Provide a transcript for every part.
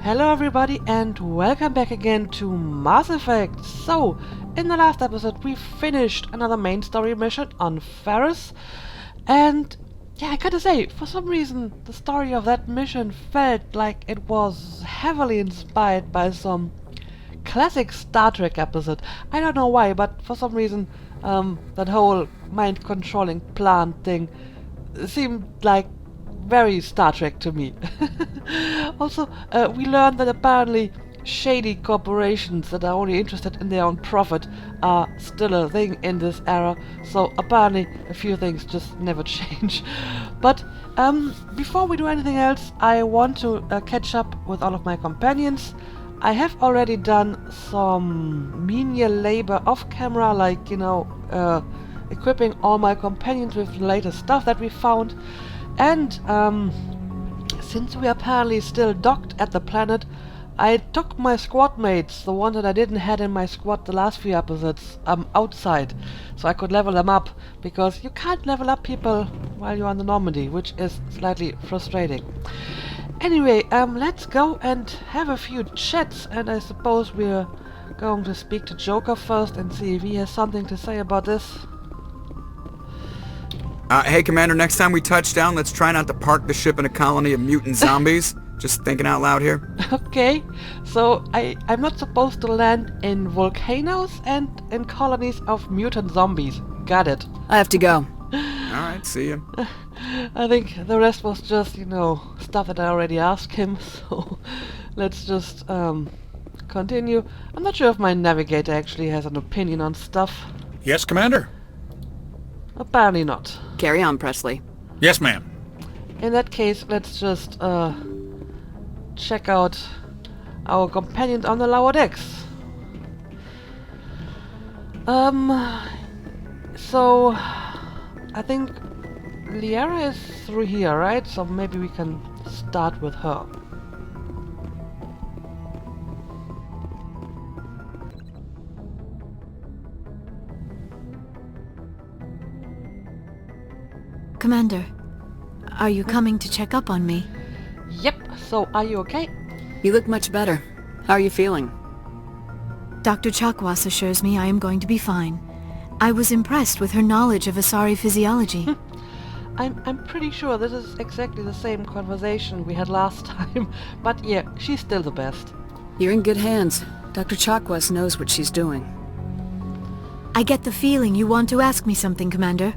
Hello everybody and welcome back again to Mass Effect. So, in the last episode we finished another main story mission on Ferris, and yeah, I gotta say, for some reason the story of that mission felt like it was heavily inspired by some classic Star Trek episode. I don't know why, but for some reason that whole mind-controlling plant thing seemed like very Star Trek to me. Also, we learned that apparently shady corporations that are only interested in their own profit are still a thing in this era, so apparently a few things just never change. But before we do anything else, I want to catch up with all of my companions. I have already done some menial labor off camera, like, equipping all my companions with the latest stuff that we found. And since we are apparently still docked at the planet, I took my squad mates, the ones that I didn't had in my squad the last few episodes, outside, so I could level them up, because you can't level up people while you're on the Normandy, which is slightly frustrating. Anyway, let's go and have a few chats, and I suppose we're going to speak to Joker first and see if he has something to say about this. Hey, Commander, next time we touch down, let's try not to park the ship in a colony of mutant zombies. Just thinking out loud here. Okay, so I'm not supposed to land in volcanoes and in colonies of mutant zombies. Got it. I have to go. Alright, see ya. I think the rest was just, stuff that I already asked him, so let's just continue. I'm not sure if my navigator actually has an opinion on stuff. Yes, Commander? Apparently not. Carry on, Presley. Yes, ma'am. In that case, let's just check out our companions on the lower decks. So I think Liara is through here, right? So maybe we can start with her. Commander, are you coming to check up on me? Yep, so are you okay? You look much better. How are you feeling? Dr. Chakwas assures me I am going to be fine. I was impressed with her knowledge of Asari physiology. I'm pretty sure this is exactly the same conversation we had last time, but yeah, she's still the best. You're in good hands. Dr. Chakwas knows what she's doing. I get the feeling you want to ask me something, Commander.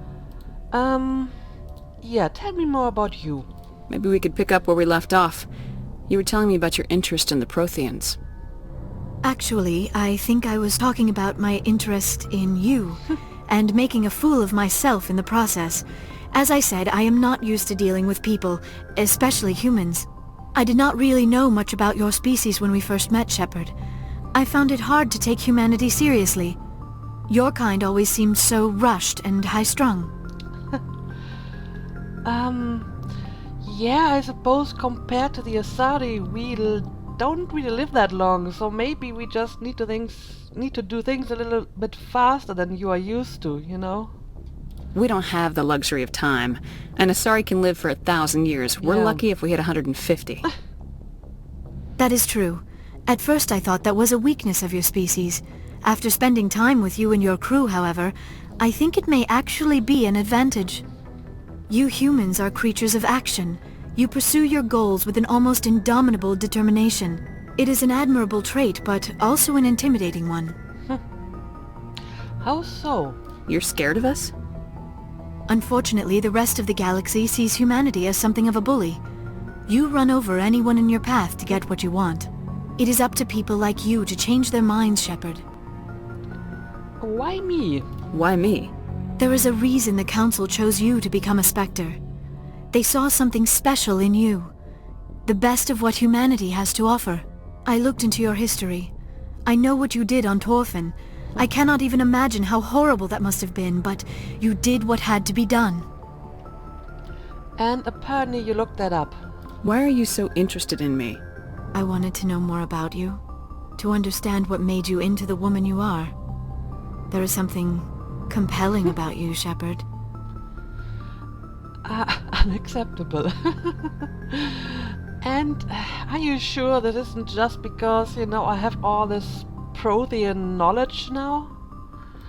Yeah, tell me more about you. Maybe we could pick up where we left off. You were telling me about your interest in the Protheans. Actually, I think I was talking about my interest in you, and making a fool of myself in the process. As I said, I am not used to dealing with people, especially humans. I did not really know much about your species when we first met, Shepard. I found it hard to take humanity seriously. Your kind always seemed so rushed and high-strung. Yeah, I suppose compared to the Asari, we don't really live that long, so maybe we just need to do things a little bit faster than you are used to, We don't have the luxury of time. An Asari can live for 1,000 years. We're lucky if we hit 150. That is true. At first I thought that was a weakness of your species. After spending time with you and your crew, however, I think it may actually be an advantage. You humans are creatures of action. You pursue your goals with an almost indomitable determination. It is an admirable trait, but also an intimidating one. How so? You're scared of us? Unfortunately, the rest of the galaxy sees humanity as something of a bully. You run over anyone in your path to get what you want. It is up to people like you to change their minds, Shepard. Why me? Why me? There is a reason the Council chose you to become a Spectre. They saw something special in you. The best of what humanity has to offer. I looked into your history. I know what you did on Torfin. I cannot even imagine how horrible that must have been, but you did what had to be done. And apparently you looked that up. Why are you so interested in me? I wanted to know more about you. To understand what made you into the woman you are. There is something compelling about you, Shepard. Unacceptable. And are you sure this isn't just because, I have all this Prothean knowledge now?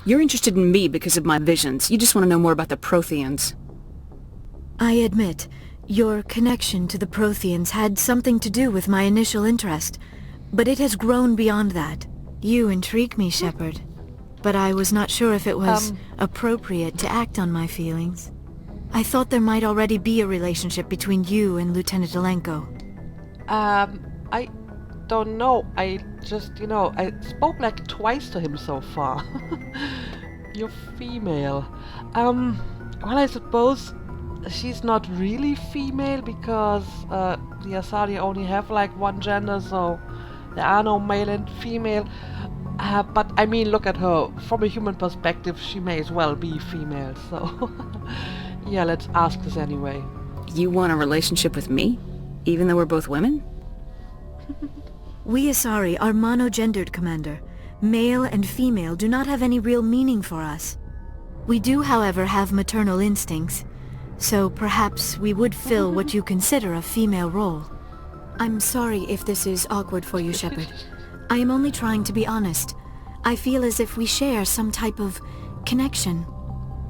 You're interested in me because of my visions. You just want to know more about the Protheans. I admit, your connection to the Protheans had something to do with my initial interest, but it has grown beyond that. You intrigue me, Shepard, but I was not sure if it was appropriate to act on my feelings. I thought there might already be a relationship between you and Lieutenant Alenko. I don't know. I just, I spoke like twice to him so far. You're female. Well, I suppose she's not really female because the Asari only have like one gender, so there are no male and female. But I mean, look at her. From a human perspective, she may as well be female, so... Yeah, let's ask this anyway. You want a relationship with me? Even though we're both women? We Asari are monogendered, Commander. Male and female do not have any real meaning for us. We do, however, have maternal instincts, so perhaps we would fill what you consider a female role. I'm sorry if this is awkward for you, Shepard. I am only trying to be honest. I feel as if we share some type of connection.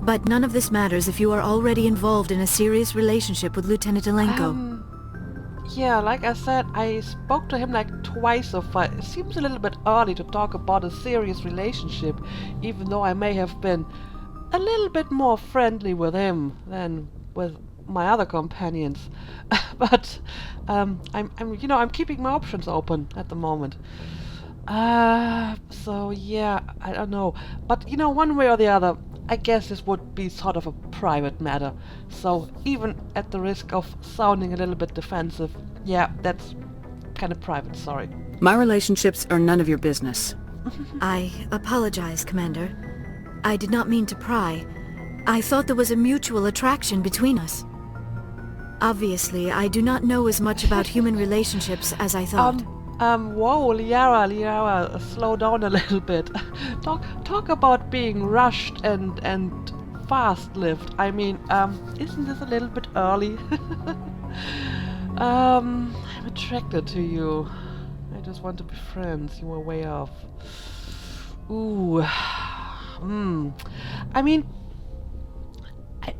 But none of this matters if you are already involved in a serious relationship with Lieutenant Alenko. Yeah, like I said, I spoke to him like twice so far. It seems a little bit early to talk about a serious relationship, even though I may have been a little bit more friendly with him than with my other companions. But I'm keeping my options open at the moment. So yeah, I don't know. But one way or the other, I guess this would be sort of a private matter. So even at the risk of sounding a little bit defensive, yeah, that's kind of private, sorry. My relationships are none of your business. I apologize, Commander. I did not mean to pry. I thought there was a mutual attraction between us. Obviously, I do not know as much about human relationships as I thought. Whoa, Liara, slow down a little bit. Talk about being rushed and fast-lived. I mean, isn't this a little bit early? I'm attracted to you. I just want to be friends. You were way off. Ooh. I mean,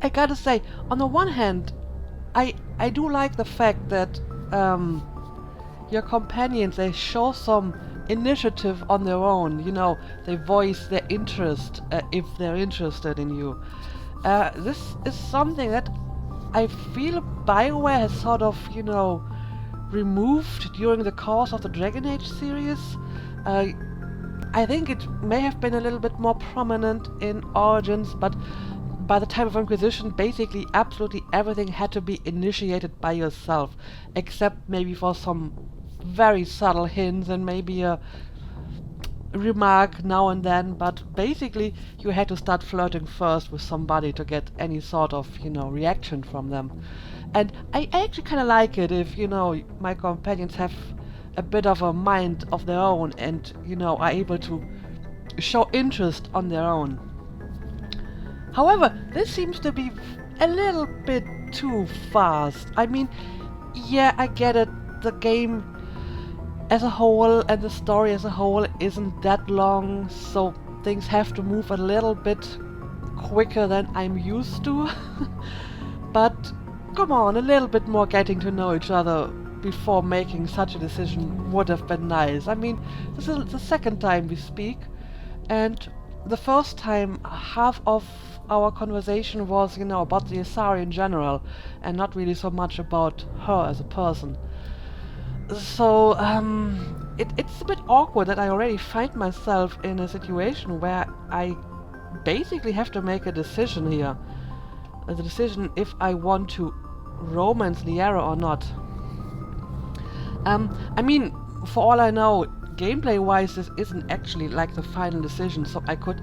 I gotta say, on the one hand, I do like the fact that, your companions, they show some initiative on their own, they voice their interest if they're interested in you. This is something that I feel BioWare has sort of, removed during the course of the Dragon Age series. I think it may have been a little bit more prominent in Origins, but by the time of Inquisition, basically absolutely everything had to be initiated by yourself, except maybe for some very subtle hints and maybe a remark now and then, but basically you had to start flirting first with somebody to get any sort of, reaction from them. And I actually kind of like it if, my companions have a bit of a mind of their own and, are able to show interest on their own. However, this seems to be a little bit too fast. I mean, yeah, I get it. The game as a whole and the story as a whole isn't that long, so things have to move a little bit quicker than I'm used to. But come on, a little bit more getting to know each other before making such a decision would have been nice. I mean, this is the second time we speak, and the first time half of our conversation was, about the Asari in general, and not really so much about her as a person. So, it's a bit awkward that I already find myself in a situation where I basically have to make a decision here. The decision if I want to romance Liara or not. I mean, for all I know, gameplay-wise, this isn't actually like the final decision, so I could,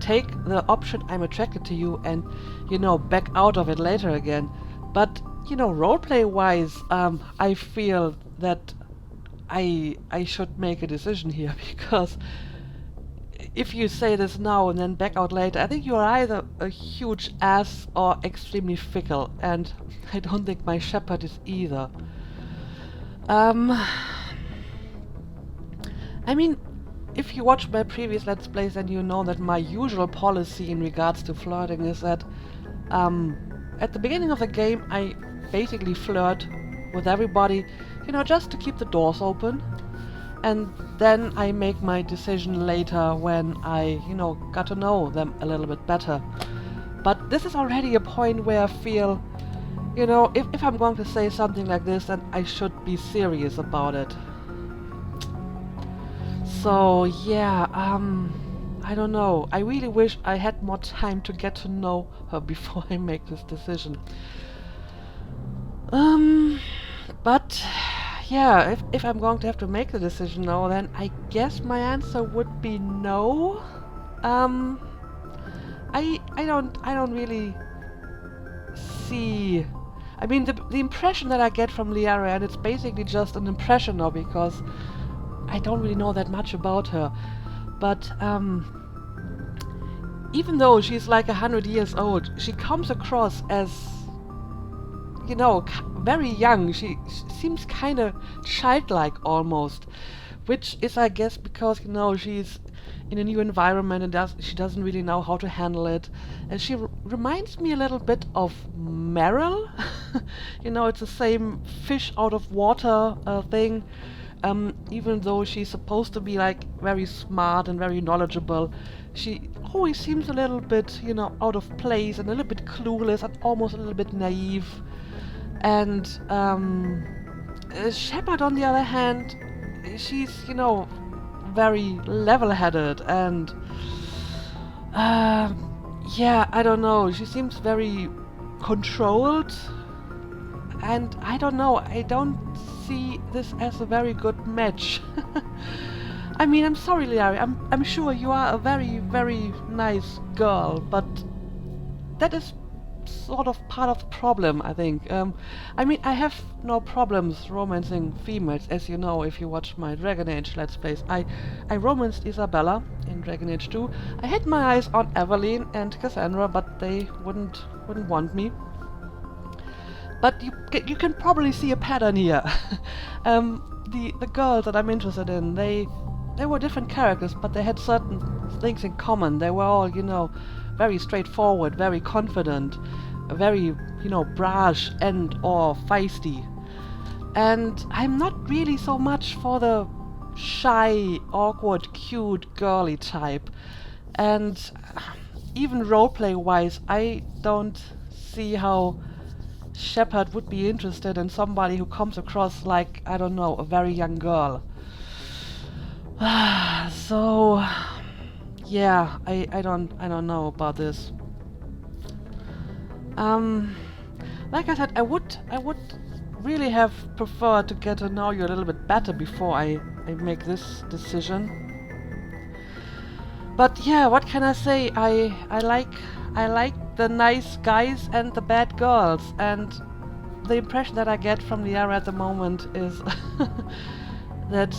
take the option I'm attracted to you and, back out of it later again. But, roleplay-wise, I feel that I should make a decision here, because if you say this now and then back out later, I think you're either a huge ass or extremely fickle, and I don't think my Shepard is either. Um, I mean, if you watch my previous Let's Plays, then you know that my usual policy in regards to flirting is that at the beginning of the game I basically flirt with everybody, you know, just to keep the doors open. And then I make my decision later when I, you know, got to know them a little bit better. But this is already a point where I feel, you know, if I'm going to say something like this, then I should be serious about it. So, yeah, I don't know. I really wish I had more time to get to know her before I make this decision. But yeah, if I'm going to have to make the decision now, then I guess my answer would be no. I don't really see. I mean, the impression that I get from Liara, and it's basically just an impression now because I don't really know that much about her. But even though she's like 100 years old, she comes across as, you know, very young. She seems kind of childlike almost, which is, I guess, because, you know, she's in a new environment and she doesn't really know how to handle it. And she reminds me a little bit of Meryl. You know, it's the same fish out of water thing. Even though she's supposed to be like very smart and very knowledgeable, she always seems a little bit, you know, out of place and a little bit clueless and almost a little bit naive. And Shepard, on the other hand, she's, you know, very level-headed and yeah, I don't know, she seems very controlled, and I don't know, I don't see this as a very good match. I mean, I'm sorry, Larry, I'm sure you are a very, very nice girl, but that is sort of part of the problem, I think. I mean, I have no problems romancing females, as you know if you watch my Dragon Age Let's Plays. I romanced Isabella in Dragon Age 2. I had my eyes on Evelyn and Cassandra, but they wouldn't want me. But you can probably see a pattern here. The girls that I'm interested in, they were different characters, but they had certain things in common. They were all, you know, very straightforward, very confident, very, you know, brash and or feisty. And I'm not really so much for the shy, awkward, cute, girly type. And even roleplay-wise, I don't see how Shepard would be interested in somebody who comes across like, I don't know, a very young girl. So yeah, I don't know about this. Like I said, I would really have preferred to get to know you a little bit better before I make this decision. But yeah, what can I say? I like the nice guys and the bad girls, and the impression that I get from Liara at the moment is that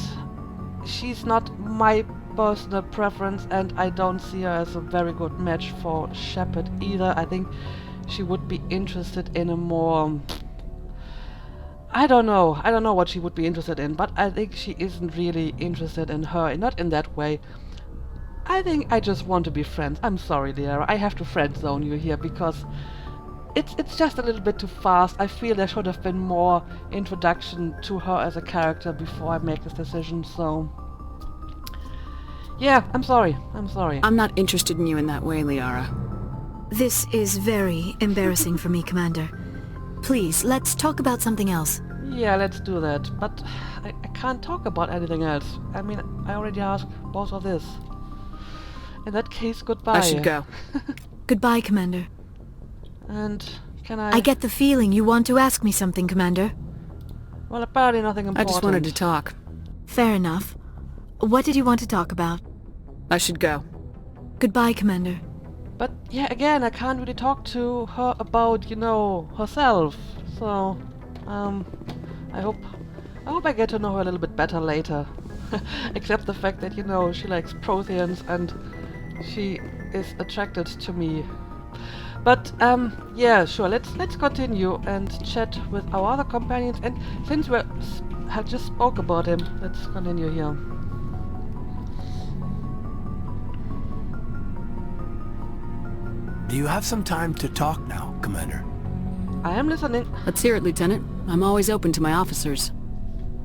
she's not my personal preference, and I don't see her as a very good match for Shepard either. I think she would be interested in a more... I don't know what she would be interested in, but I think she isn't really interested in her, not in that way. I think I just want to be friends. I'm sorry, Liara, I have to friend zone you here because it's just a little bit too fast. I feel there should have been more introduction to her as a character before I make this decision, so... yeah, I'm sorry. I'm not interested in you in that way, Liara. This is very embarrassing for me, Commander. Please, let's talk about something else. Yeah, let's do that. But I can't talk about anything else. I mean, I already asked both of this. In that case, goodbye. I should go. Goodbye, Commander. And can I get the feeling you want to ask me something, Commander. Well, apparently nothing I important. just wanted to talk. Fair enough. What did you want to talk about? I should go. Goodbye, Commander. But yeah, again, I can't really talk to her about, you know, herself. So, I hope I get to know her a little bit better later. Except the fact that, you know, she likes Protheans and she is attracted to me. But yeah, sure, let's continue and chat with our other companions. And since we're I just spoke about him. Let's continue here. Do you have some time to talk now, Commander? I am listening. Let's hear it, Lieutenant. I'm always open to my officers.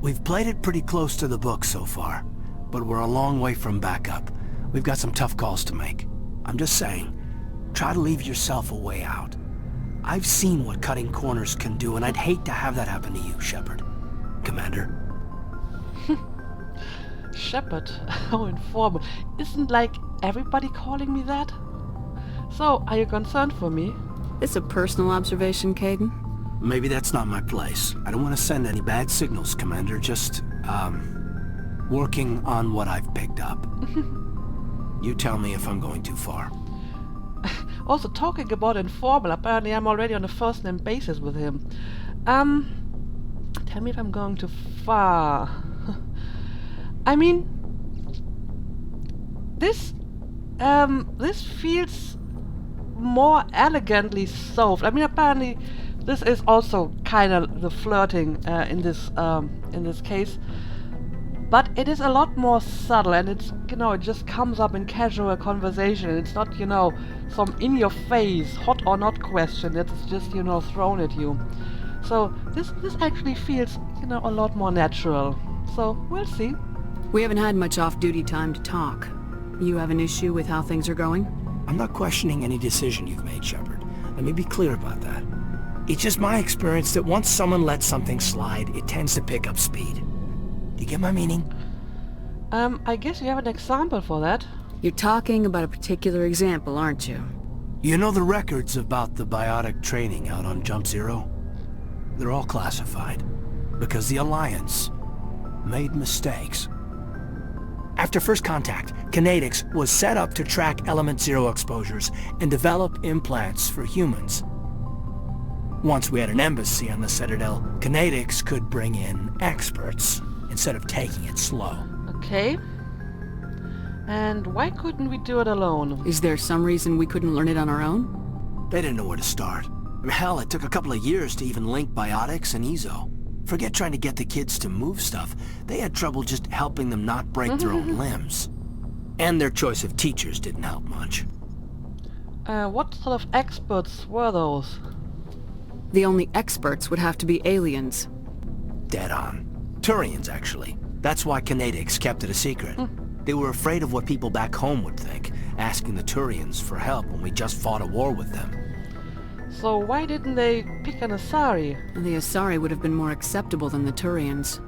We've played it pretty close to the book so far, but we're a long way from backup. We've got some tough calls to make. I'm just saying, try to leave yourself a way out. I've seen what cutting corners can do, and I'd hate to have that happen to you, Shepard. Commander. Shepard. How informal. Isn't like everybody calling me that? So, are you concerned for me? It's a personal observation, Caden. Maybe that's not my place. I don't want to send any bad signals, Commander. Just, working on what I've picked up. You tell me if I'm going too far. Also, talking about informal, apparently I'm already on a first-name basis with him. Tell me if I'm going too far. I mean, this feels more elegantly solved. I mean, apparently this is also kind of the flirting in this case, but it is a lot more subtle, and it's, you know, it just comes up in casual conversation. It's not, you know, some in-your-face hot or not question that's just, you know, thrown at you. So this actually feels, you know, a lot more natural. So we'll see. We haven't had much off-duty time to talk. You have an issue with how things are going? I'm not questioning any decision you've made, Shepard. Let me be clear about that. It's just my experience that once someone lets something slide, it tends to pick up speed. Do you get my meaning? I guess you have an example for that. You're talking about a particular example, aren't you? You know the records about the biotic training out on Jump Zero? They're all classified, because the Alliance made mistakes. After first contact, Kinetics was set up to track Element Zero exposures and develop implants for humans. Once we had an embassy on the Citadel, Kinetics could bring in experts instead of taking it slow. Okay. And why couldn't we do it alone? Is there some reason we couldn't learn it on our own? They didn't know where to start. Hell, it took a couple of years to even link biotics and EZO. Forget trying to get the kids to move stuff. They had trouble just helping them not break their own limbs. And their choice of teachers didn't help much. What sort of experts were those? The only experts would have to be aliens. Dead on. Turians, actually. That's why Kinetics kept it a secret. They were afraid of what people back home would think, asking the Turians for help when we just fought a war with them. So why didn't they pick an Asari? The Asari would have been more acceptable than the Turians.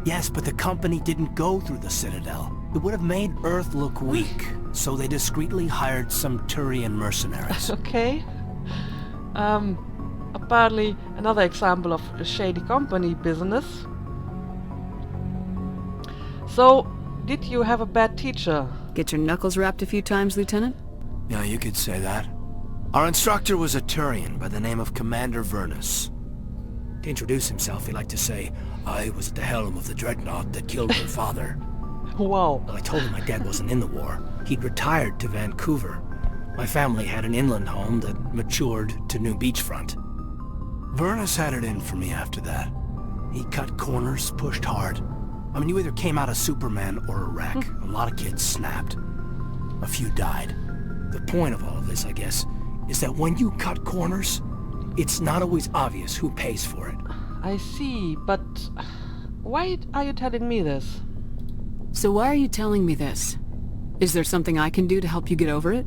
Yes, but the company didn't go through the Citadel. It would have made Earth look weak, so they discreetly hired some Turian mercenaries. Okay. Apparently another example of a shady company business. So, did you have a bad teacher? Get your knuckles rapped a few times, Lieutenant? Yeah, you could say that. Our instructor was a Turian by the name of Commander Vernus. To introduce himself, he liked to say, "I was at the helm of the dreadnought that killed your father." Wow. Well, I told him my dad wasn't in the war. He'd retired to Vancouver. My family had an inland home that matured to new beachfront. Vernus had it in for me after that. He cut corners, pushed hard. I mean, you either came out a Superman or a wreck. A lot of kids snapped. A few died. The point of all of this, I guess, is that when you cut corners, it's not always obvious who pays for it. I see, but why are you telling me this? So why are you telling me this? Is there something I can do to help you get over it?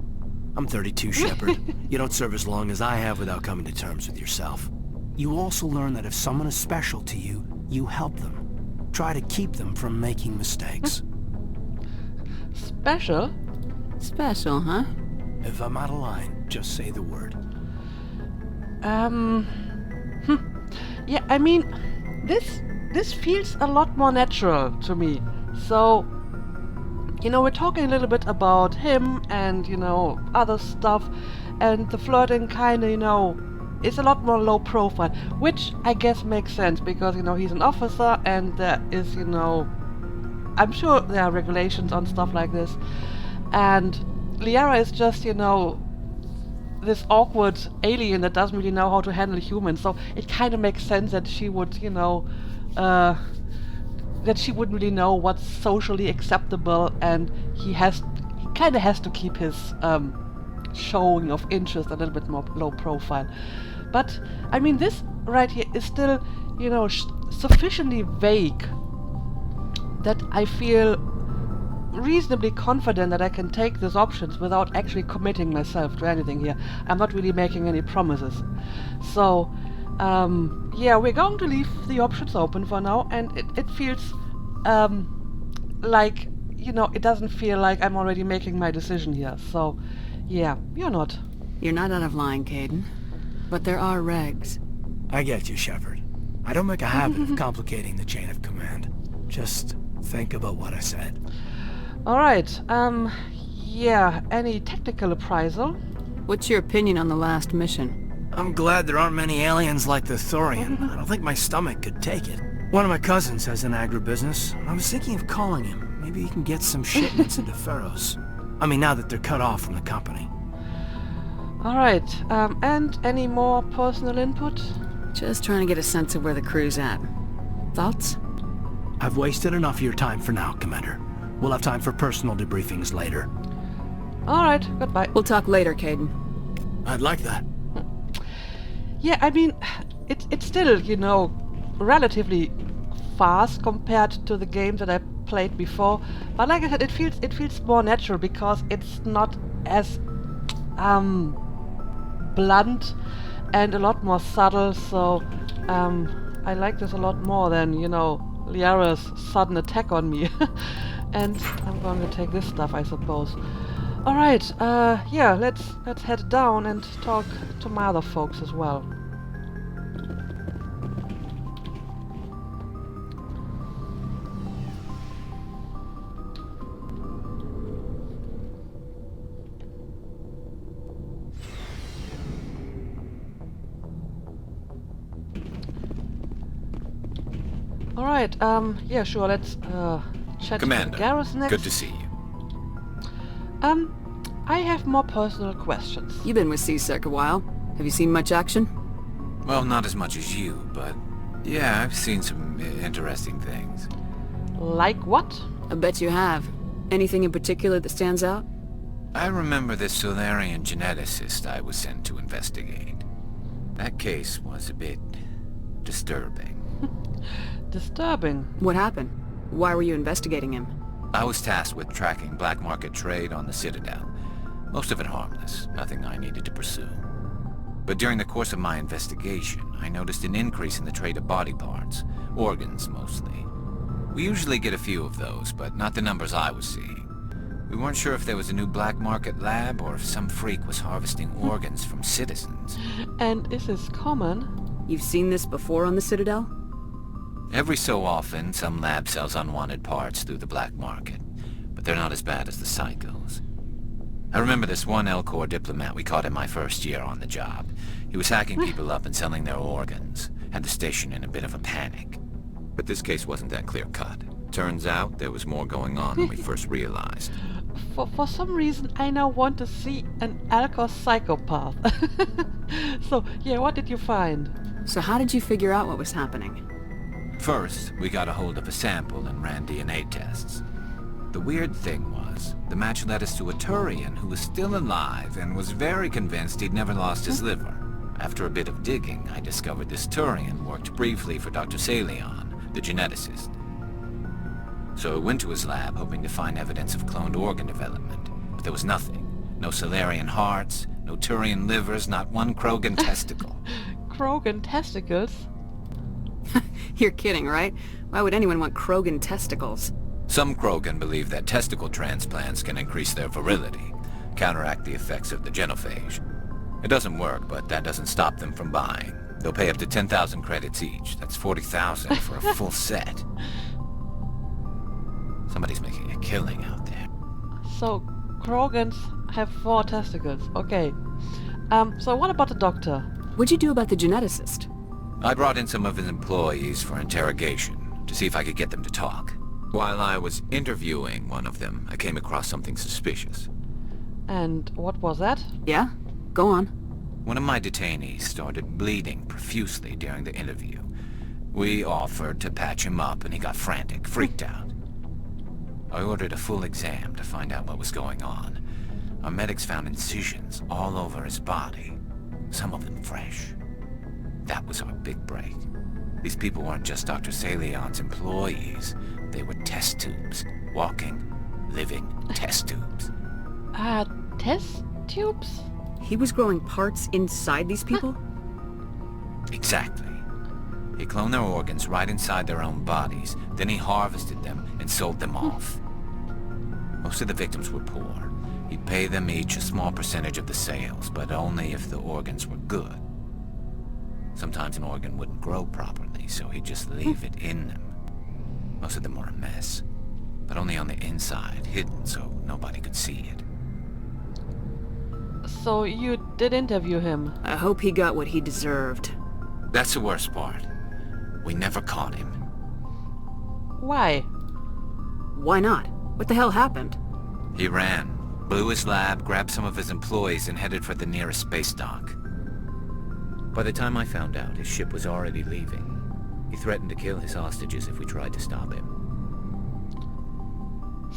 I'm 32, Shepard. You don't serve as long as I have without coming to terms with yourself. You also learn that if someone is special to you, you help them. Try to keep them from making mistakes. Special? Special, huh? If I'm out of line, just say the word. Yeah, I mean, this feels a lot more natural to me. So, you know, we're talking a little bit about him and, you know, other stuff, and the flirting kind of, you know, is a lot more low profile, which I guess makes sense because, you know, he's an officer and there is, you know, I'm sure there are regulations on stuff like this. And Liara is just, you know, this awkward alien that doesn't really know how to handle humans, so it kind of makes sense that she would, you know, that she wouldn't really know what's socially acceptable, and he kind of has to keep his showing of interest a little bit more low profile. But I mean, this right here is still, you know, sufficiently vague that I feel reasonably confident that I can take these options without actually committing myself to anything here. I'm not really making any promises. So, yeah, we're going to leave the options open for now, and it feels like, you know, it doesn't feel like I'm already making my decision here. So, yeah, you're not. You're not out of line, Caden. But there are regs. I get you, Shepard. I don't make a habit of complicating the chain of command. Just think about what I said. Alright, yeah, any technical appraisal? What's your opinion on the last mission? I'm glad there aren't many aliens like the Thorian. I don't think my stomach could take it. One of my cousins has an agribusiness. I was thinking of calling him. Maybe he can get some shipments into Pharaohs. I mean, now that they're cut off from the company. Alright, and any more personal input? Just trying to get a sense of where the crew's at. Thoughts? I've wasted enough of your time for now, Commander. We'll have time for personal debriefings later. Alright, goodbye. We'll talk later, Caden. I'd like that. Yeah, I mean, it's still, you know, relatively fast compared to the games that I played before. But like I said, it feels more natural because it's not as blunt and a lot more subtle. So I like this a lot more than, you know, Liara's sudden attack on me. And I'm going to take this stuff, I suppose. Alright, yeah, let's head down and talk to my other folks as well. Alright, yeah, sure, let's chat Commander, to Garrus next. good to see you. I have more personal questions. You've been with C-Sec a while. Have you seen much action? Well, not as much as you, but yeah, I've seen some interesting things. Like what? I bet you have. Anything in particular that stands out? I remember this Solarian geneticist I was sent to investigate. That case was a bit disturbing. Disturbing. What happened? Why were you investigating him? I was tasked with tracking black market trade on the Citadel. Most of it harmless, nothing I needed to pursue. But during the course of my investigation, I noticed an increase in the trade of body parts, organs mostly. We usually get a few of those, but not the numbers I was seeing. We weren't sure if there was a new black market lab or if some freak was harvesting organs from citizens. And is this common? You've seen this before on the Citadel? Every so often, some lab sells unwanted parts through the black market, but they're not as bad as the psychos. I remember this one Elcor diplomat we caught in my first year on the job. He was hacking people up and selling their organs, had the station in a bit of a panic. But this case wasn't that clear-cut. Turns out there was more going on than we first realized. For some reason, I now want to see an Alcor psychopath. So, yeah, what did you find? So how did you figure out what was happening? First, we got a hold of a sample and ran DNA tests. The weird thing was, the match led us to a Turian who was still alive and was very convinced he'd never lost his liver. After a bit of digging, I discovered this Turian worked briefly for Dr. Salion, the geneticist. So I went to his lab hoping to find evidence of cloned organ development, but there was nothing. No Solarian hearts, no Turian livers, not one Krogan testicle. Krogan testicles? You're kidding, right? Why would anyone want Krogan testicles? Some Krogan believe that testicle transplants can increase their virility, counteract the effects of the genophage. It doesn't work, but that doesn't stop them from buying. They'll pay up to 10,000 credits each. That's 40,000 for a full set. Somebody's making a killing out there. So, Krogans have 4 testicles. Okay. So what about the doctor? What'd you do about the geneticist? I brought in some of his employees for interrogation, to see if I could get them to talk. While I was interviewing one of them, I came across something suspicious. And what was that? Yeah? Go on. One of my detainees started bleeding profusely during the interview. We offered to patch him up and he got frantic, freaked out. I ordered a full exam to find out what was going on. Our medics found incisions all over his body, some of them fresh. That was our big break. These people weren't just Dr. Salion's employees. They were test tubes. Walking, living test tubes. Test tubes? He was growing parts inside these people? Exactly. He cloned their organs right inside their own bodies. Then he harvested them and sold them off. Most of the victims were poor. He'd pay them each a small percentage of the sales, but only if the organs were good. Sometimes an organ wouldn't grow properly, so he'd just leave it in them. Most of them were a mess, but only on the inside, hidden so nobody could see it. So you did interview him? I hope he got what he deserved. That's the worst part. We never caught him. Why? Why not? What the hell happened? He ran, blew his lab, grabbed some of his employees, and headed for the nearest space dock. By the time I found out, his ship was already leaving. He threatened to kill his hostages if we tried to stop him.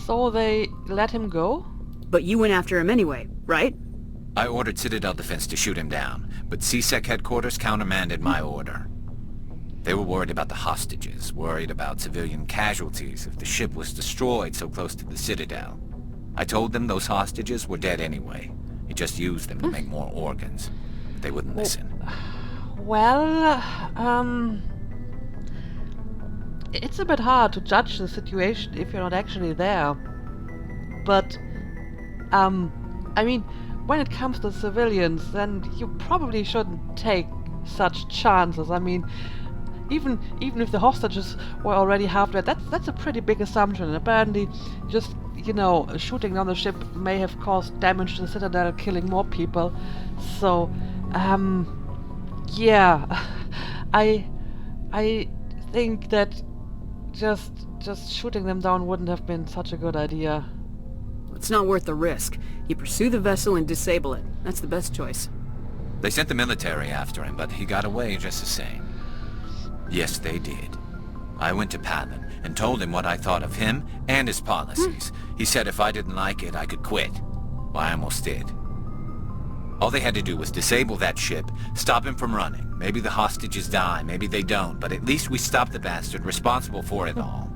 So they let him go? But you went after him anyway, right? I ordered Citadel Defense to shoot him down, but CSEC headquarters countermanded my order. They were worried about the hostages, worried about civilian casualties if the ship was destroyed so close to the Citadel. I told them those hostages were dead anyway. He just used them to make more organs. But they wouldn't listen. Well, it's a bit hard to judge the situation if you're not actually there. But, I mean, when it comes to civilians, then you probably shouldn't take such chances. I mean, even if the hostages were already half dead, that's a pretty big assumption. And apparently, just, you know, shooting down the ship may have caused damage to the Citadel, killing more people. So, yeah, I think that just shooting them down wouldn't have been such a good idea. It's not worth the risk. You pursue the vessel and disable it. That's the best choice. They sent the military after him, but he got away just the same. Yes, they did. I went to Palin and told him what I thought of him and his policies. He said if I didn't like it, I could quit. Well, I almost did. All they had to do was disable that ship, stop him from running. Maybe the hostages die, maybe they don't, but at least we stopped the bastard responsible for it all.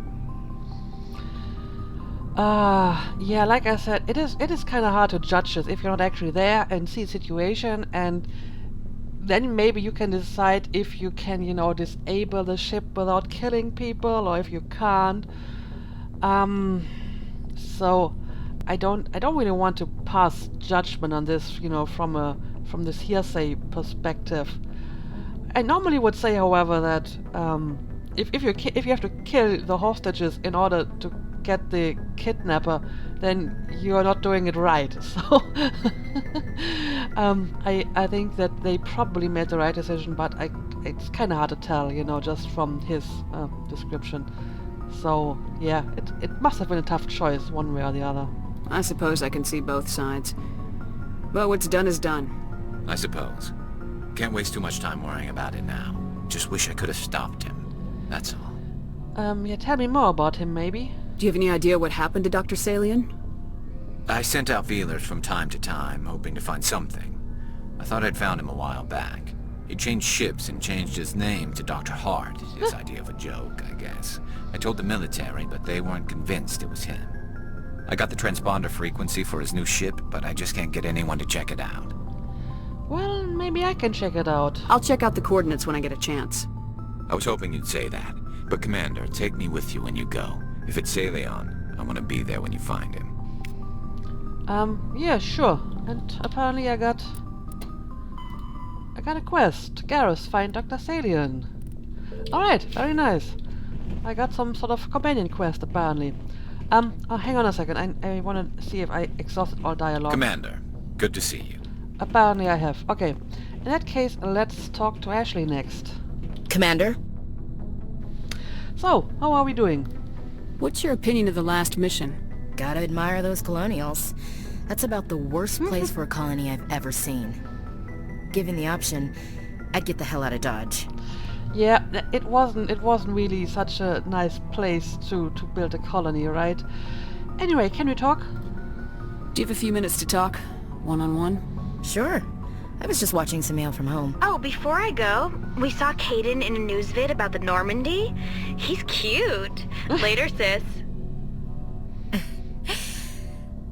Yeah, like I said, it is kind of hard to judge this if you're not actually there and see the situation, and then maybe you can decide if you can, you know, disable the ship without killing people, or if you can't. So I don't really want to pass judgment on this, you know, from this hearsay perspective. I normally would say, however, that if you have to kill the hostages in order to get the kidnapper, then you're not doing it right. So I think that they probably made the right decision, but it's kind of hard to tell, you know, just from his description. So yeah, it must have been a tough choice one way or the other. I suppose I can see both sides. But what's done is done. I suppose. Can't waste too much time worrying about it now. Just wish I could have stopped him. That's all. Yeah, tell me more about him, maybe. Do you have any idea what happened to Dr. Salion? I sent out feelers from time to time, hoping to find something. I thought I'd found him a while back. He changed ships and changed his name to Dr. Hart, his idea of a joke, I guess. I told the military, but they weren't convinced it was him. I got the transponder frequency for his new ship, but I just can't get anyone to check it out. Well, maybe I can check it out. I'll check out the coordinates when I get a chance. I was hoping you'd say that. But Commander, take me with you when you go. If it's Salion, I want to be there when you find him. Yeah, sure. And apparently I got a quest. Garrus, find Dr. Salion. Alright, very nice. I got some sort of companion quest, apparently. Oh, hang on a second. I want to see if I exhausted all dialogue. Commander, good to see you. Apparently I have. Okay. In that case, let's talk to Ashley next. Commander? So, how are we doing? What's your opinion of the last mission? Gotta admire those colonials. That's about the worst place for a colony I've ever seen. Given the option, I'd get the hell out of Dodge. Yeah, it wasn't really such a nice place to build a colony, right? Anyway, can we talk? Do you have a few minutes to talk? One-on-one? Sure. I was just watching some mail from home. Oh, before I go, we saw Caden in a news vid about the Normandy. He's cute. Later, sis.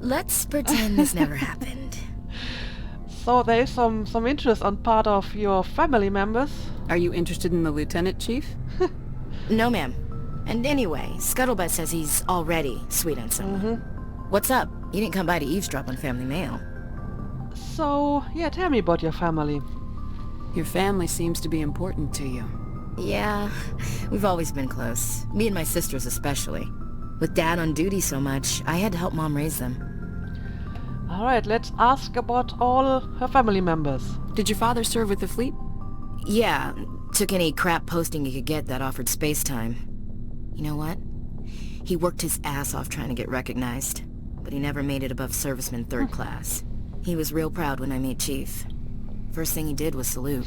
Let's pretend this never happened. So there is some interest on part of your family members. Are you interested in the lieutenant, Chief? No, ma'am. And anyway, Scuttlebutt says he's already sweet on someone. What's up? You didn't come by to eavesdrop on family mail. So, yeah, tell me about your family. Your family seems to be important to you. Yeah, we've always been close. Me and my sisters especially. With Dad on duty so much, I had to help Mom raise them. Alright, let's ask about all her family members. Did your father serve with the fleet? Yeah, took any crap posting he could get that offered space time. You know what? He worked his ass off trying to get recognized, but he never made it above serviceman 3rd class. He was real proud when I made Chief. First thing he did was salute.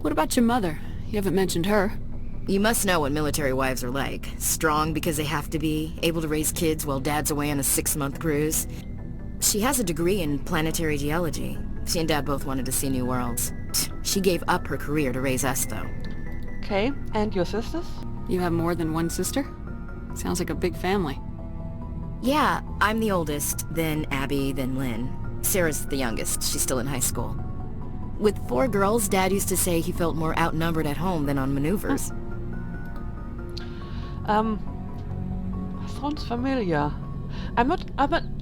What about your mother? You haven't mentioned her. You must know what military wives are like. Strong because they have to be, able to raise kids while Dad's away on a 6-month cruise. She has a degree in planetary geology. She and Dad both wanted to see new worlds. She gave up her career to raise us, though. Okay, and your sisters? You have more than one sister? Sounds like a big family. Yeah, I'm the oldest, then Abby, then Lynn. Sarah's the youngest. She's still in high school. With 4 girls, Dad used to say he felt more outnumbered at home than on maneuvers. Sounds familiar. I'm not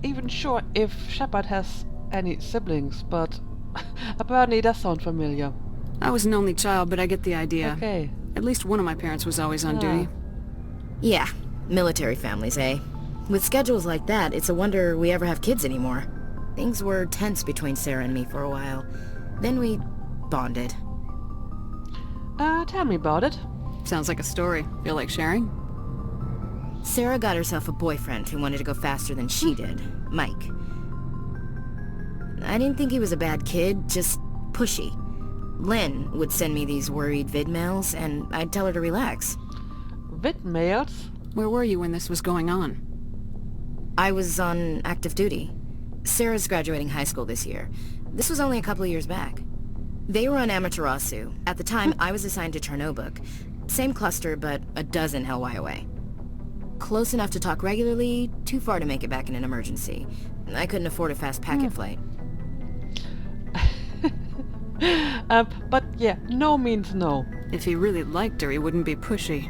even sure if Shepard has any siblings, but apparently it does sound familiar. I was an only child, but I get the idea. Okay. At least one of my parents was always on duty. Yeah, military families, eh? With schedules like that, it's a wonder we ever have kids anymore. Things were tense between Sarah and me for a while. Then we bonded. Tell me about it. Sounds like a story. Feel like sharing? Sarah got herself a boyfriend who wanted to go faster than she did, Mike. I didn't think he was a bad kid, just pushy. Lynn would send me these worried vid mails, and I'd tell her to relax. Vid mails? Where were you when this was going on? I was on active duty. Sarah's graduating high school this year. This was only a couple of years back. They were on Amaterasu. At the time, I was assigned to Chernobog. Same cluster, but a dozen LY away. Close enough to talk regularly, too far to make it back in an emergency. I couldn't afford a fast packet flight. But yeah, no means no. If he really liked her, he wouldn't be pushy.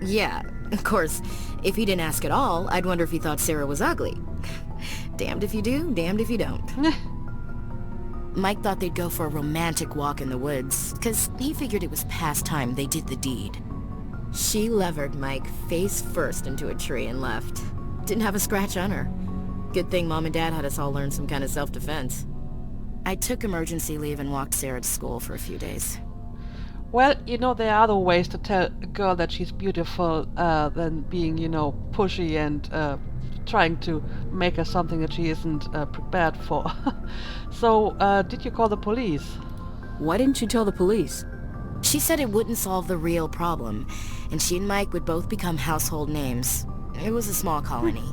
Yeah, of course. If he didn't ask at all, I'd wonder if he thought Sarah was ugly. Damned if you do, damned if you don't. Mike thought they'd go for a romantic walk in the woods, because he figured it was past time they did the deed. She levered Mike face first into a tree and left. Didn't have a scratch on her. Good thing Mom and Dad had us all learn some kind of self-defense. I took emergency leave and walked Sarah to school for a few days. Well, you know, there are other ways to tell a girl that she's beautiful than being, you know, pushy and trying to make her something that she isn't prepared for. So, did you call the police? Why didn't you tell the police? She said it wouldn't solve the real problem, and she and Mike would both become household names. It was a small colony.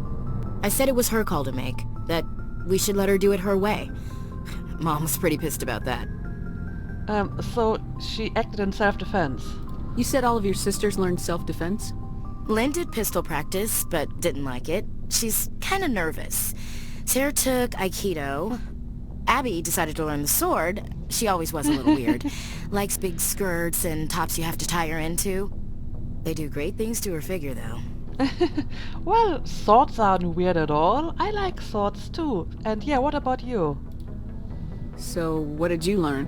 I said it was her call to make, that we should let her do it her way. Mom was pretty pissed about that. So she acted in self-defense. You said all of your sisters learned self-defense? Lynn did pistol practice, but didn't like it. She's kind of nervous. Sarah took Aikido. Abby decided to learn the sword. She always was a little weird. Likes big skirts and tops you have to tie her into. They do great things to her figure, though. Well, swords aren't weird at all. I like swords too. And yeah, what about you? So, what did you learn?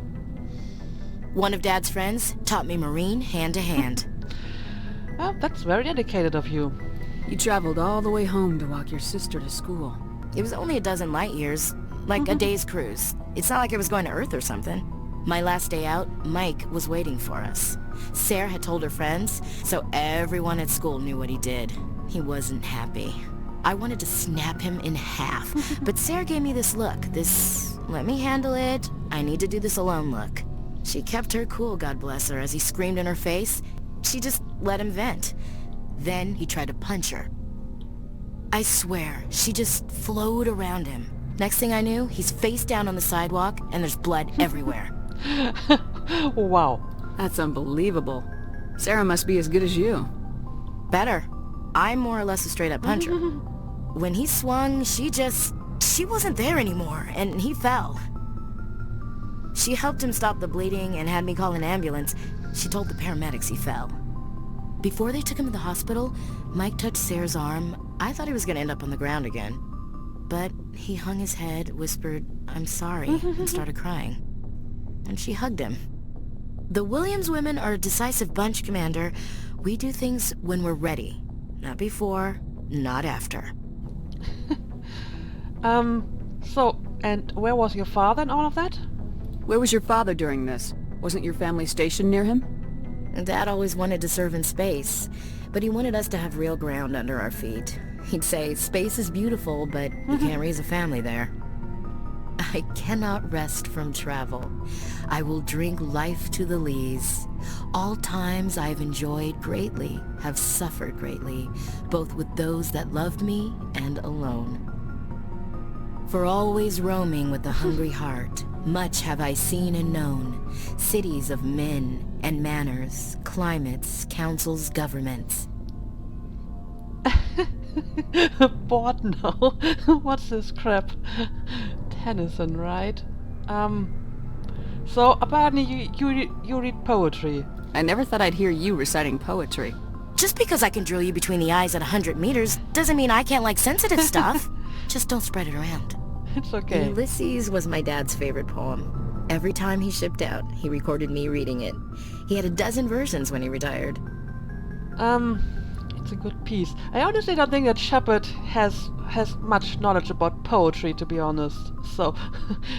One of Dad's friends taught me Marine hand to hand. Well, that's very dedicated of you. You traveled all the way home to walk your sister to school. It was only a dozen light years, like a day's cruise. It's not like I was going to Earth or something. My last day out, Mike was waiting for us. Sarah had told her friends, so everyone at school knew what he did. He wasn't happy. I wanted to snap him in half, but Sarah gave me this look, this let me handle it, I need to do this alone look. She kept her cool, God bless her, as he screamed in her face. She just let him vent. Then he tried to punch her. I swear, she just flowed around him. Next thing I knew, he's face down on the sidewalk, and there's blood everywhere. Wow. That's unbelievable. Sarah must be as good as you. Better. I'm more or less a straight-up puncher. When he swung, she wasn't there anymore, and he fell. She helped him stop the bleeding and had me call an ambulance. She told the paramedics he fell. Before they took him to the hospital, Mike touched Sarah's arm. I thought he was going to end up on the ground again. But he hung his head, whispered, "I'm sorry," and started crying. And she hugged him. The Williams women are a decisive bunch, Commander. We do things when we're ready. Not before, not after. And where was your father and all of that? Where was your father during this? Wasn't your family stationed near him? Dad always wanted to serve in space, but he wanted us to have real ground under our feet. He'd say, space is beautiful, but you can't raise a family there. I cannot rest from travel. I will drink life to the lees. All times I've enjoyed greatly, have suffered greatly, both with those that loved me and alone. For always roaming with a hungry heart, much have I seen and known, cities of men and manners, climates, councils, governments. Bored now. What's this crap? Tennyson, right? So apparently you read poetry. I never thought I'd hear you reciting poetry. Just because I can drill you between the eyes at 100 meters doesn't mean I can't like sensitive stuff. Just don't spread it around. It's okay. Ulysses was my dad's favorite poem. Every time he shipped out, he recorded me reading it. He had a dozen versions when he retired. It's a good piece. I honestly don't think that Shepard has much knowledge about poetry, to be honest. So,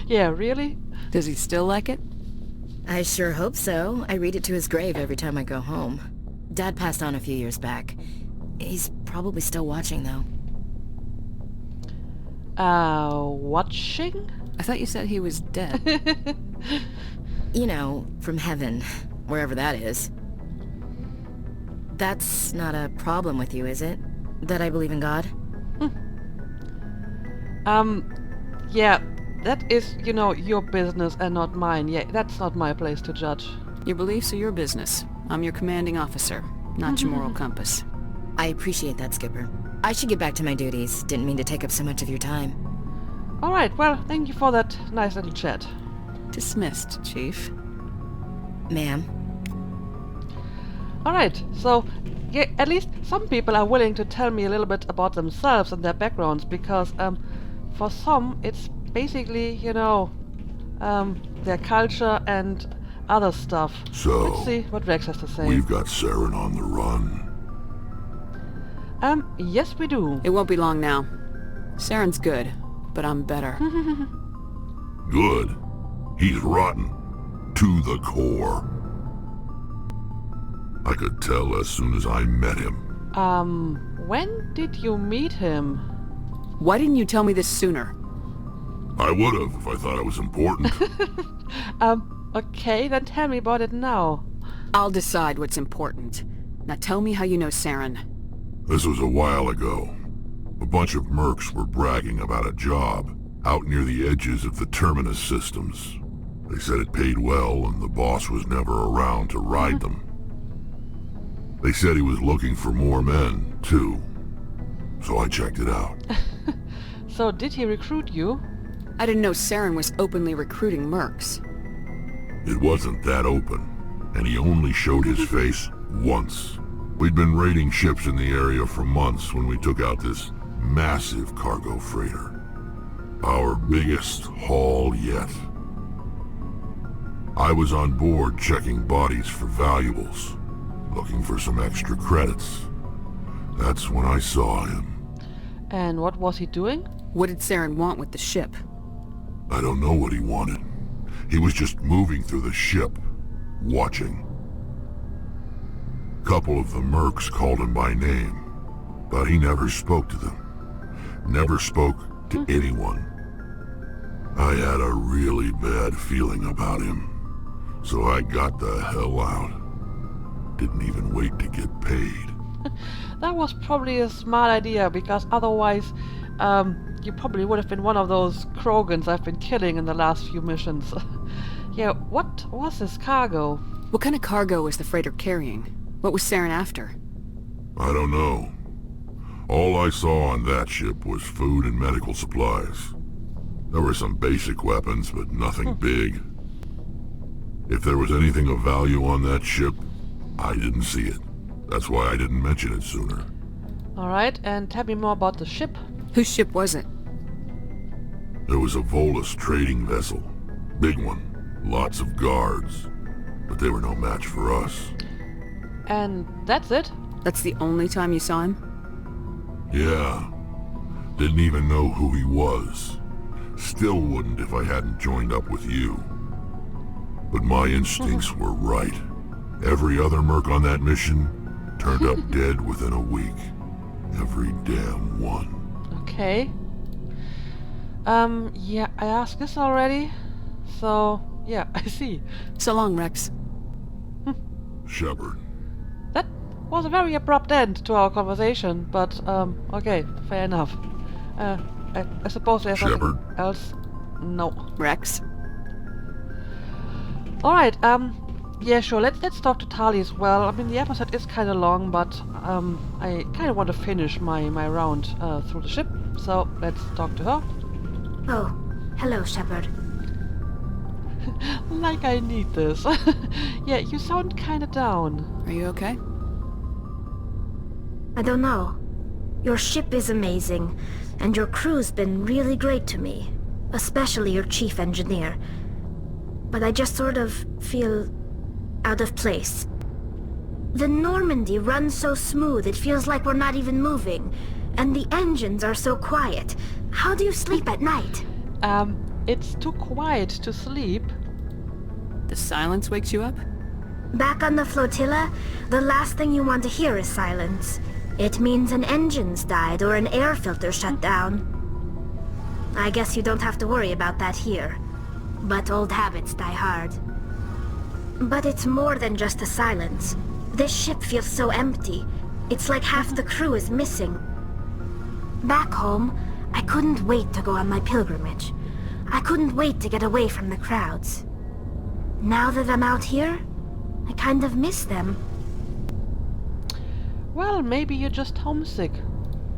yeah, really? Does he still like it? I sure hope so. I read it to his grave every time I go home. Dad passed on a few years back. He's probably still watching, though. Watching? I thought you said he was dead. You know, from heaven, wherever that is. That's not a problem with you, is it? That I believe in God? Yeah, that is, your business and not mine. Yeah, that's not my place to judge. Your beliefs are your business. I'm your commanding officer, not your moral compass. I appreciate that, Skipper. I should get back to my duties. Didn't mean to take up so much of your time. Alright, well, thank you for that nice little chat. Dismissed, Chief. Ma'am. Alright, so, yeah, at least some people are willing to tell me a little bit about themselves and their backgrounds, because, for some, it's basically, their culture and other stuff. So, let's see what Rex has to say. We've got Saren on the run. Yes we do. It won't be long now. Saren's good, but I'm better. Good. He's rotten. To the core. I could tell as soon as I met him. When did you meet him? Why didn't you tell me this sooner? I would've if I thought it was important. Okay, then tell me about it now. I'll decide what's important. Now tell me how you know Saren. This was a while ago. A bunch of mercs were bragging about a job out near the edges of the Terminus systems. They said it paid well and the boss was never around to ride them. They said he was looking for more men, too. So I checked it out. So did he recruit you? I didn't know Saren was openly recruiting mercs. It wasn't that open, and he only showed his face once. We'd been raiding ships in the area for months when we took out this massive cargo freighter. Our biggest haul yet. I was on board checking bodies for valuables, looking for some extra credits. That's when I saw him. And what was he doing? What did Saren want with the ship? I don't know what he wanted. He was just moving through the ship, watching. Couple of the mercs called him by name, but he never spoke to them. Never spoke to anyone. I had a really bad feeling about him. So I got the hell out. Didn't even wait to get paid. That was probably a smart idea, because otherwise you probably would have been one of those Krogans I've been killing in the last few missions. Yeah, what was this cargo? What kind of cargo was the freighter carrying? What was Saren after? I don't know. All I saw on that ship was food and medical supplies. There were some basic weapons, but nothing big. If there was anything of value on that ship, I didn't see it. That's why I didn't mention it sooner. Alright, and tell me more about the ship. Whose ship was it? There was a Volus trading vessel. Big one. Lots of guards. But they were no match for us. And that's it? That's the only time you saw him? Yeah. Didn't even know who he was. Still wouldn't if I hadn't joined up with you. But my instincts were right. Every other merc on that mission turned up dead within a week. Every damn one. Okay. Yeah, I asked this already. So, yeah, I see. So long, Rex. Shepard. That was a very abrupt end to our conversation, but, okay, fair enough. I suppose there's Shepard. something else? No. Rex? Alright, yeah, sure, let's talk to Tali as well. I mean, the episode is kind of long, but, I kind of want to finish my round, through the ship, so let's talk to her. Oh, hello, Shepard. Like I need this. Yeah, you sound kind of down. Are you okay? I don't know. Your ship is amazing, and your crew's been really great to me, especially your chief engineer. But I just sort of feel out of place. The Normandy runs so smooth it feels like we're not even moving, and the engines are so quiet. How do you sleep at night? It's too quiet to sleep. The silence wakes you up? Back on the flotilla, the last thing you want to hear is silence. It means an engine's died or an air filter shut down. I guess you don't have to worry about that here. But old habits die hard. But it's more than just the silence. This ship feels so empty. It's like half the crew is missing. Back home, I couldn't wait to go on my pilgrimage. I couldn't wait to get away from the crowds. Now that I'm out here, I kind of miss them. Well, maybe you're just homesick.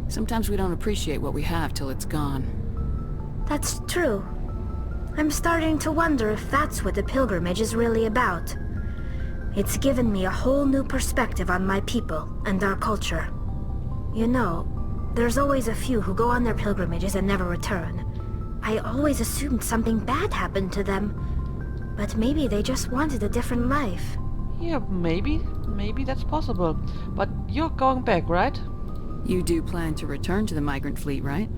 Sometimes we don't appreciate what we have till it's gone. That's true. I'm starting to wonder if that's what the pilgrimage is really about. It's given me a whole new perspective on my people and our culture. You know, there's always a few who go on their pilgrimages and never return. I always assumed something bad happened to them. But maybe they just wanted a different life. Yeah, maybe. Maybe that's possible. But you're going back, right? You do plan to return to the migrant fleet, right?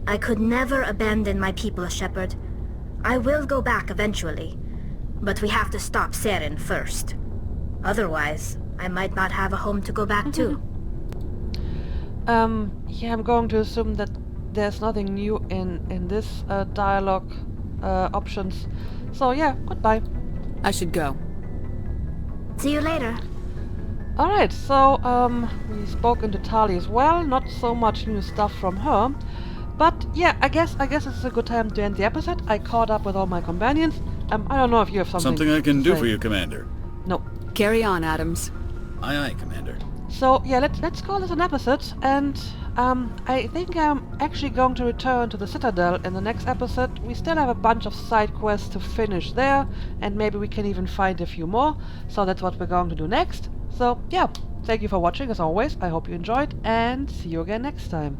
I could never abandon my people, Shepard. I will go back eventually. But we have to stop Saren first. Otherwise, I might not have a home to go back to. Yeah, I'm going to assume that there's nothing new in this dialogue options. So yeah, goodbye. I should go. See you later. Alright, so we spoken to Tali as well. Not so much new stuff from her. But yeah, I guess it's a good time to end the episode. I caught up with all my companions. I don't know if you have something I can to do say. for you, Commander. No. Carry on, Adams. Aye, aye, Commander. So yeah, let's call this an episode, and I think I'm actually going to return to the Citadel in the next episode. We still have a bunch of side quests to finish there, and maybe we can even find a few more, so that's what we're going to do next. So yeah, thank you for watching as always, I hope you enjoyed, and see you again next time.